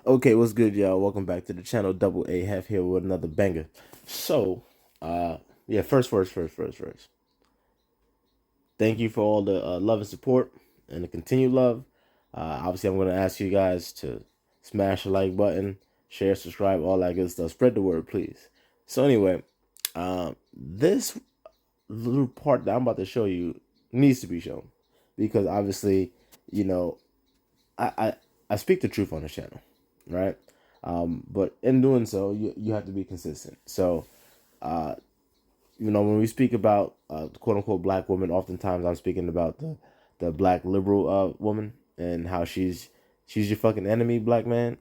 Okay, what's good, y'all? Welcome back to the channel. Double A Half here with another banger. So, yeah, first. Thank you for all the love and support and the continued love. Obviously, I'm going to ask you guys to smash the like button, share, subscribe, all that good stuff. Spread the word, please. So, anyway, this little part that I'm about to show you needs to be shown because obviously, you know, I, I, I speak the truth on the channel, right? But in doing so, you have to be consistent. So, uh, when we speak about quote unquote black women, oftentimes I'm speaking about the black liberal woman and how she's your fucking enemy, black man.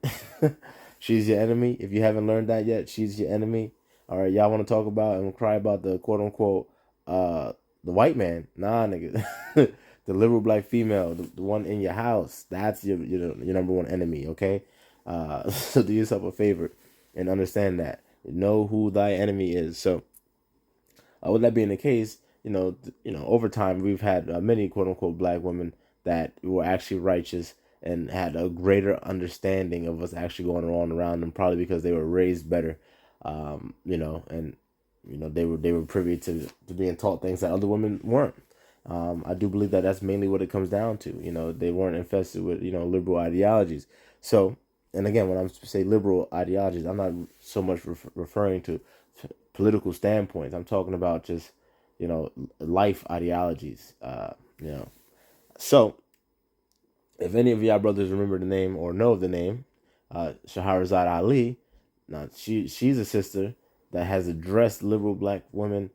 She's your enemy. If you haven't learned that yet, she's your enemy. All right, y'all want to talk about and cry about the quote unquote uh the white man? Nah, nigga. The liberal black female, the one in your house. That's your number one enemy. Okay, so do yourself a favor and understand that. Know who thy enemy is. So with that being the case, over time we've had many quote unquote black women that were actually righteous and had a greater understanding of what's actually going on around them, probably because they were raised better, and they were privy to being taught things that other women weren't. I do believe that that's mainly what it comes down to. They weren't infested with liberal ideologies. So, and again, when I'm say liberal ideologies, I'm not so much referring to political standpoints. I'm talking about just life ideologies. So if any of y'all brothers remember the name or know of the name, Shahrazad Ali, now she's a sister that has addressed liberal black women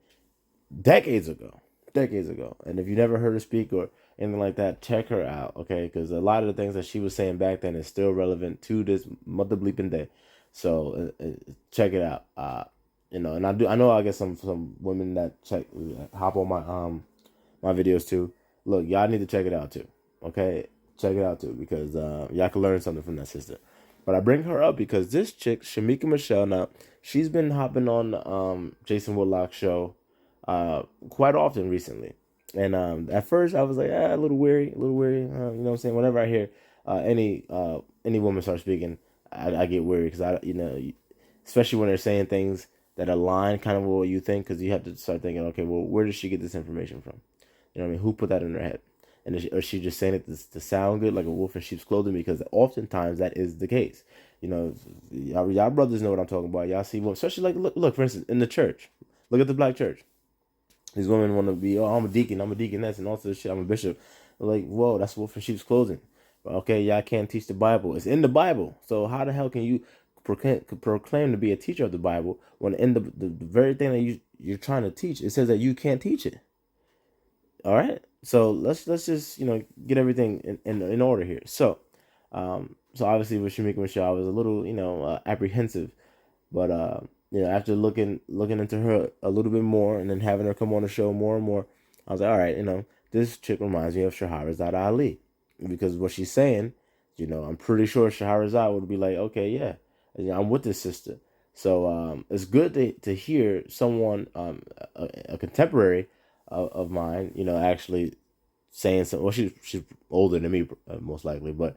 decades ago, And if you never heard her speak or anything like that, check her out, okay? Because a lot of the things that she was saying back then is still relevant to this mother bleeping day. So check it out. And I know I get some women that hop on my videos too. Look, y'all need to check it out too, okay? Check it out too because y'all can learn something from that sister. But I bring her up because this chick, Shemeka Michelle, now she's been hopping on Jason Woodlock's show quite often recently. And at first I was like, a little weary, you know what I'm saying? Whenever I hear any woman start speaking, I get weary because especially when they're saying things that align kind of with what you think, because you have to start thinking, okay, well, where does she get this information from? You know what I mean? Who put that in her head? And is she just saying it to sound good, like a wolf in sheep's clothing? Because oftentimes that is the case. Y'all brothers know what I'm talking about. Y'all see, especially like look, for instance, in the church. Look at the black church. These women want to be, I'm a deacon, I'm a deaconess, and all this shit. I'm a bishop. They're like, whoa, that's wolf in sheep's clothing. But okay, y'all can't teach the Bible. It's in the Bible. So how the hell can you proclaim to be a teacher of the Bible when in the very thing that you're trying to teach, it says that you can't teach it? All right. So let's just get everything in order here. So obviously with Shamika Michelle, I was a little apprehensive, but after looking into her a little bit more and then having her come on the show more and more, I was like, all right, this chick reminds me of Shahrazad Ali, because what she's saying, I'm pretty sure Shahrazad would be like, okay, yeah, I'm with this sister. So it's good to hear someone, a contemporary of mine, actually saying something. Well, she's older than me, most likely, but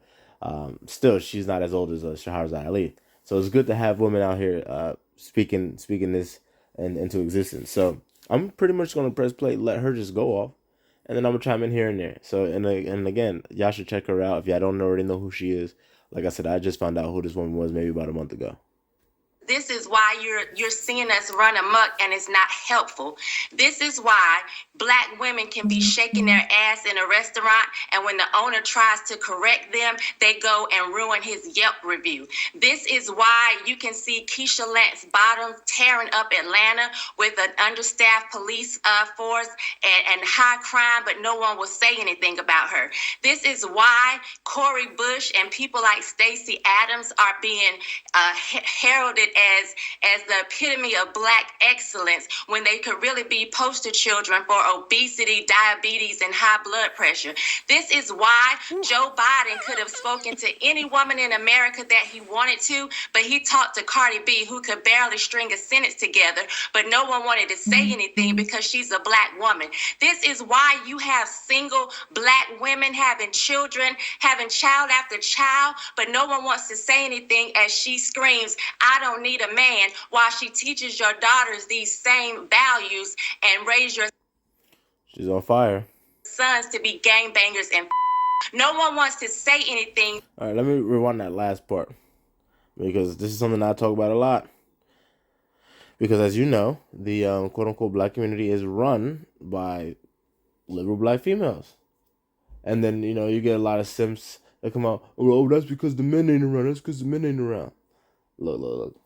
still, she's not as old as Shahrazad Ali. So it's good to have women out here speaking this into existence. So I'm pretty much gonna press play, let her just go off, and then I'm gonna chime in here and there. So and again, y'all should check her out if y'all don't already know who she is. Like I said, I just found out who this woman was maybe about a month ago. This is why you're seeing us run amok, and it's not helpful. This is why black women can be shaking their ass in a restaurant, and when the owner tries to correct them, they go and ruin his Yelp review. This is why you can see Keisha Lance Bottoms tearing up Atlanta with an understaffed police force and high crime, but no one will say anything about her. This is why Cori Bush and people like Stacey Adams are being heralded as the epitome of black excellence when they could really be poster children for obesity, diabetes, and high blood pressure. This is why Joe Biden could have spoken to any woman in America that he wanted to, but he talked to Cardi B, who could barely string a sentence together, but no one wanted to say anything because she's a black woman. This is why you have single black women having children, having child after child, but no one wants to say anything as she screams, "I don't need a man," while she teaches your daughters these same values and raise your She's on fire. sons to be gangbangers and no one wants to say anything. All right, let me rewind that last part because this is something I talk about a lot. Because as you know, the quote-unquote black community is run by liberal black females. And then, you get a lot of simps that come out, "Oh, that's because the men ain't around. That's because the men ain't around." Look.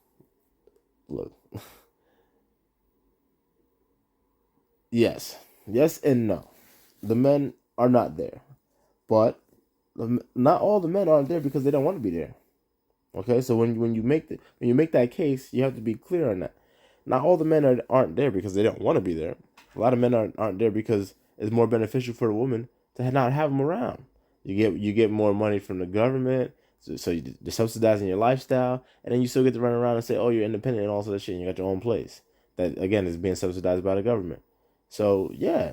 Yes and no. The men are not there. But not all the men aren't there because they don't want to be there. Okay, so when you make that case, you have to be clear on that. Not all the men aren't there because they don't want to be there. A lot of men aren't there because it's more beneficial for the woman to not have them around. You get more money from the government, so they're subsidizing your lifestyle, and then you still get to run around and say, "Oh, you're independent," and all that shit, and you got your own place. That again is being subsidized by the government. So yeah,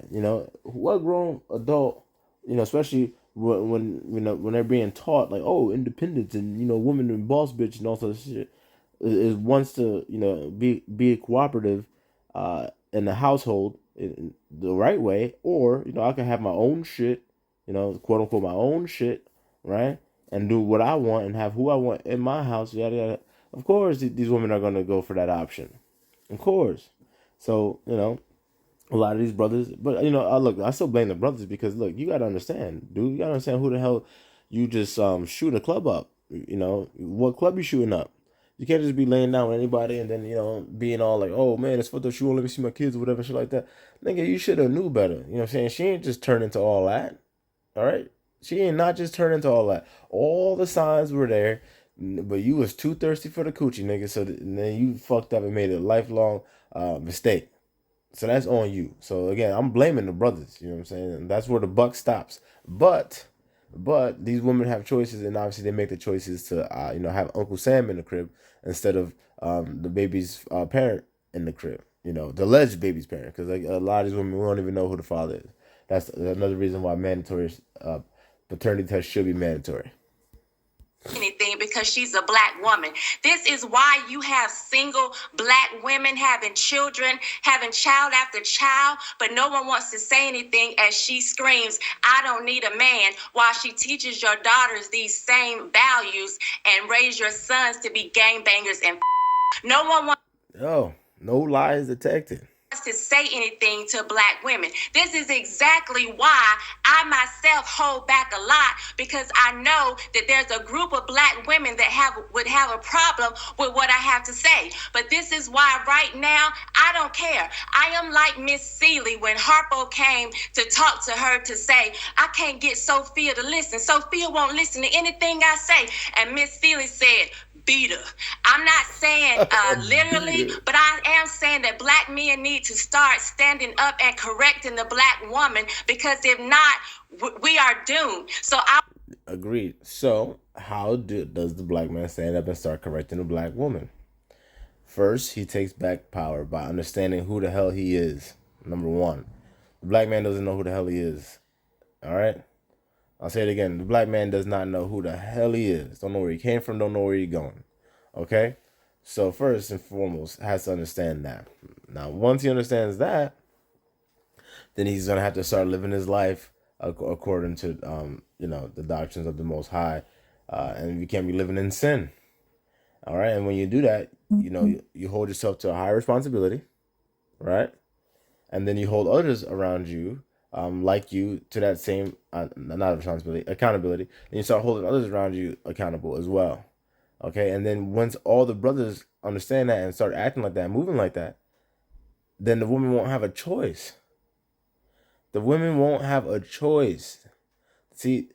what grown adult, especially when they're being taught like, "Oh, independence and woman and boss bitch and all that shit," is wants to be cooperative in the household in the right way, or I can have my own shit, quote unquote my own shit, right, and do what I want and have who I want in my house, yada yada. Of course, these women are gonna go for that option, of course. So a lot of these brothers, but I still blame the brothers because look, you gotta understand, dude, you gotta understand who the hell you just shoot a club up. What club you shooting up? You can't just be laying down with anybody and then being all like, "Oh man, it's fucked up. She won't let me see my kids or whatever shit like that." Nigga, you should have knew better. You know what I'm saying? She ain't just turned into all that. All right, she ain't not just turned into all that. All the signs were there, but you was too thirsty for the coochie, nigga. So then you fucked up and made a lifelong mistake. So that's on you. So again, I'm blaming the brothers. You know what I'm saying? And that's where the buck stops. But these women have choices, and obviously they make the choices to have Uncle Sam in the crib instead of the baby's parent in the crib. The alleged baby's parent, because a lot of these women, we don't even know who the father is. That's another reason why mandatory paternity test should be mandatory. Anything because she's a black woman. This is why you have single black women having children, having child after child, but no one wants to say anything as she screams, "I don't need a man," while she teaches your daughters these same values and raise your sons to be gangbangers and no one wants no lies detected to say anything to black women. This is exactly why I myself hold back a lot, because I know that there's a group of black women that would have a problem with what I have to say. But this is why right now I don't care. I am like Miss Seeley when Harpo came to talk to her to say, "I can't get Sophia to listen. Sophia won't listen to anything I say." And Miss Seeley said, "Beat her." I'm not saying literally, but I am saying that black men need to start standing up and correcting the black woman, because if not, we are doomed. So I agreed. So how does the black man stand up and start correcting the black woman? First, he takes back power by understanding who the hell he is. Number one, the black man doesn't know who the hell he is. All right? I'll say it again. The black man does not know who the hell he is. Don't know where he came from. Don't know where he's going. Okay? So first and foremost, has to understand that. Now, once he understands that, then he's going to have to start living his life according to, the doctrines of the Most High. And you can't be living in sin. All right? And when you do that, you hold yourself to a high responsibility. Right? And then you hold others around you like you to that same not responsibility, accountability. Then you start holding others around you accountable as well. Okay, and then once all the brothers understand that and start acting like that, moving like that, then the women won't have a choice. The women won't have a choice. See,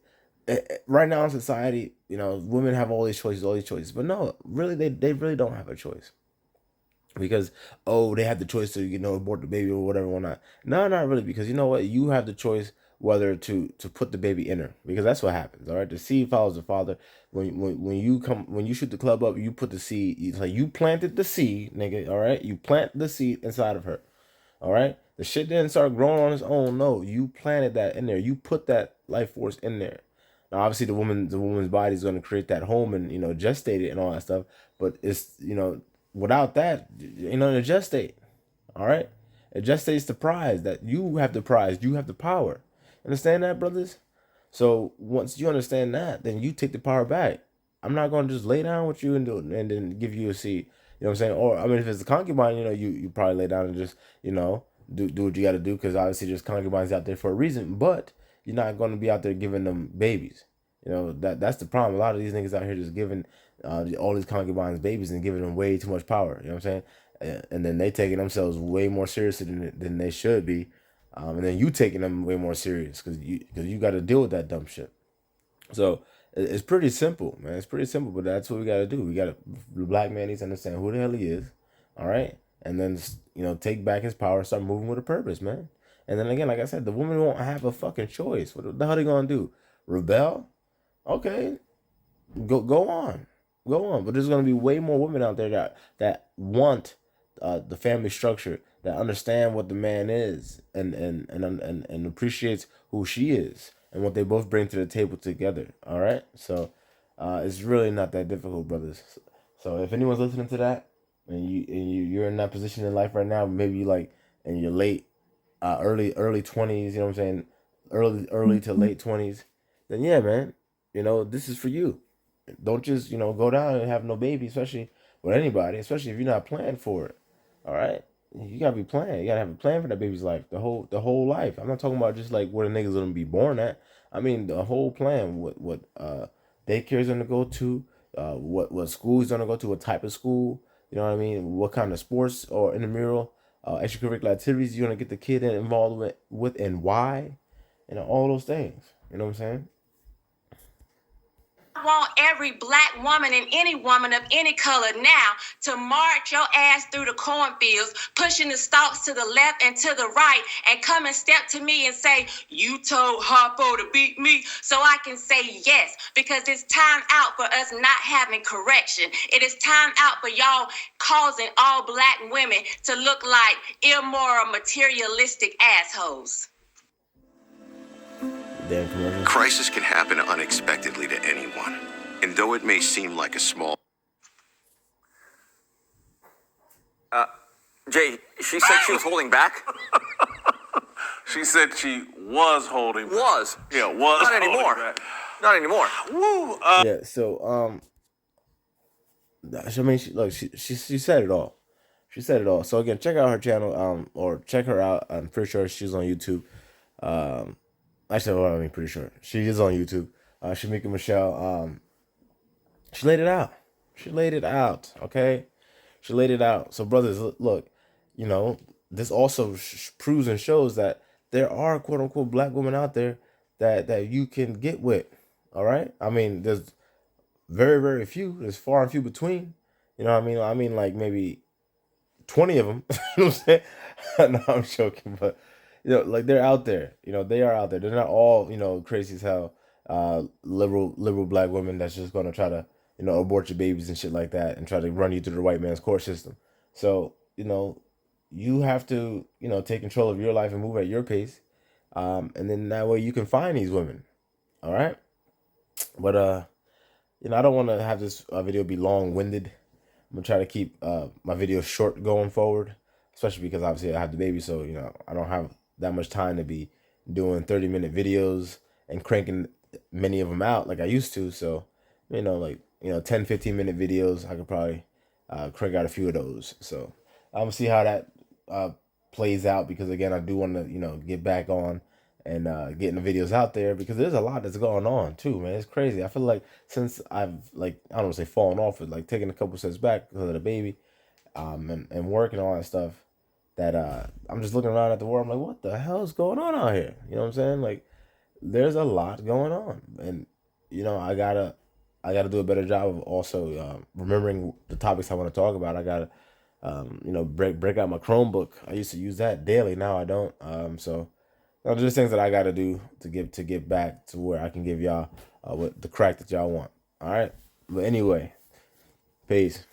right now in society, women have all these choices, but no, really, they really don't have a choice because they have the choice to abort the baby or whatever whatnot. No, not really, because you know what, you have the choice whether to put the baby in her, because that's what happens. All right, the seed follows the father. When you shoot the club up, you put the seed. It's like you planted the seed, nigga. All right, you plant the seed inside of her. All right, the shit didn't start growing on its own. No, you planted that in there. You put that life force in there. Now, obviously, the woman's body is going to create that home and gestate it and all that stuff. But it's without that, to gestate. All right, it gestates the prize that you have the prize. You have the power. Understand that, brothers? So once you understand that, then you take the power back. I'm not gonna just lay down with you and do it and then give you a seat. You know what I'm saying? Or I mean, if it's a concubine, you probably lay down and just do what you got to do, because obviously there's concubines out there for a reason. But you're not gonna be out there giving them babies. That's the problem. A lot of these niggas out here just giving all these concubines babies and giving them way too much power. You know what I'm saying? And then they taking themselves way more seriously than they should be. And then you taking them way more serious because you got to deal with that dumb shit. So it's pretty simple, man. It's pretty simple, but that's what we got to do. We got to the black man needs to understand who the hell he is, all right, and then take back his power, start moving with a purpose, man. And then again, like I said, the woman won't have a fucking choice. What the hell are they gonna do? Rebel? Okay, go on. But there's gonna be way more women out there that want the family structure, that understand what the man is, and appreciates who she is and what they both bring to the table together. All right, so it's really not that difficult, brothers. So if anyone's listening to that, and you're in that position in life right now, maybe like in your late early 20s, you know what I'm saying, early to late 20s, then yeah, man, this is for you. Don't just go down and have no baby, especially with anybody, especially if you're not planned for it. All right, you gotta be planned. You gotta have a plan for that baby's life, the whole life. I'm not talking about just like where the niggas gonna be born at. I mean the whole plan. What daycare is gonna go to, what school he's gonna go to, what type of school. You know what I mean? What kind of sports or intramural extracurricular activities you're gonna get the kid involved with and why, all those things. You know what I'm saying? I want every black woman and any woman of any color now to march your ass through the cornfields, pushing the stalks to the left and to the right, and come and step to me and say, "You told Harpo to beat me," so I can say yes, because it's time out for us not having correction. It is time out for y'all causing all black women to look like immoral, materialistic assholes. Damn commercial. Crisis can happen unexpectedly to anyone, and though it may seem like a small... Jay, she said she was holding back? She said she was holding back. Was. Yeah, was. Not anymore. Back. Not anymore. Woo. Yeah. So I mean, she said it all. She said it all. So again, check out her channel. Or check her out. I'm pretty sure she's on YouTube. Actually, well, I mean, pretty sure she is on YouTube. Shemeka Michelle. She laid it out. She laid it out. Okay, she laid it out. So brothers, look, this also proves and shows that there are quote unquote black women out there that you can get with. All right. I mean, there's very very few. There's far and few between. You know what I mean? I mean, like maybe 20 of them. You know what I'm saying? No, I'm joking, but like they're out there. They are out there. They're not all crazy as hell. Liberal black women that's just gonna try to abort your babies and shit like that and try to run you through the white man's court system. So you have to take control of your life and move at your pace, and then that way you can find these women. All right, but I don't want to have this video be long winded. I'm gonna try to keep my videos short going forward, especially because obviously I have the baby, so I don't have that much time to be doing 30-minute videos and cranking many of them out like I used to. So 10-15 minute videos, I could probably crank out a few of those. So I'm gonna see how that plays out, because again, I do want to get back on and getting the videos out there, because there's a lot that's going on too, man. It's crazy. I feel like since I've I don't want to say fallen off, but like taking a couple steps back because of the baby, and work and all that stuff, that I'm just looking around at the world. I'm like, what the hell is going on out here? You know what I'm saying? Like, there's a lot going on, and I gotta do a better job of also remembering the topics I want to talk about. I gotta break out my Chromebook. I used to use that daily. Now I don't. So there's things that I gotta do to get back to where I can give y'all what the crack that y'all want. All right. But anyway, peace.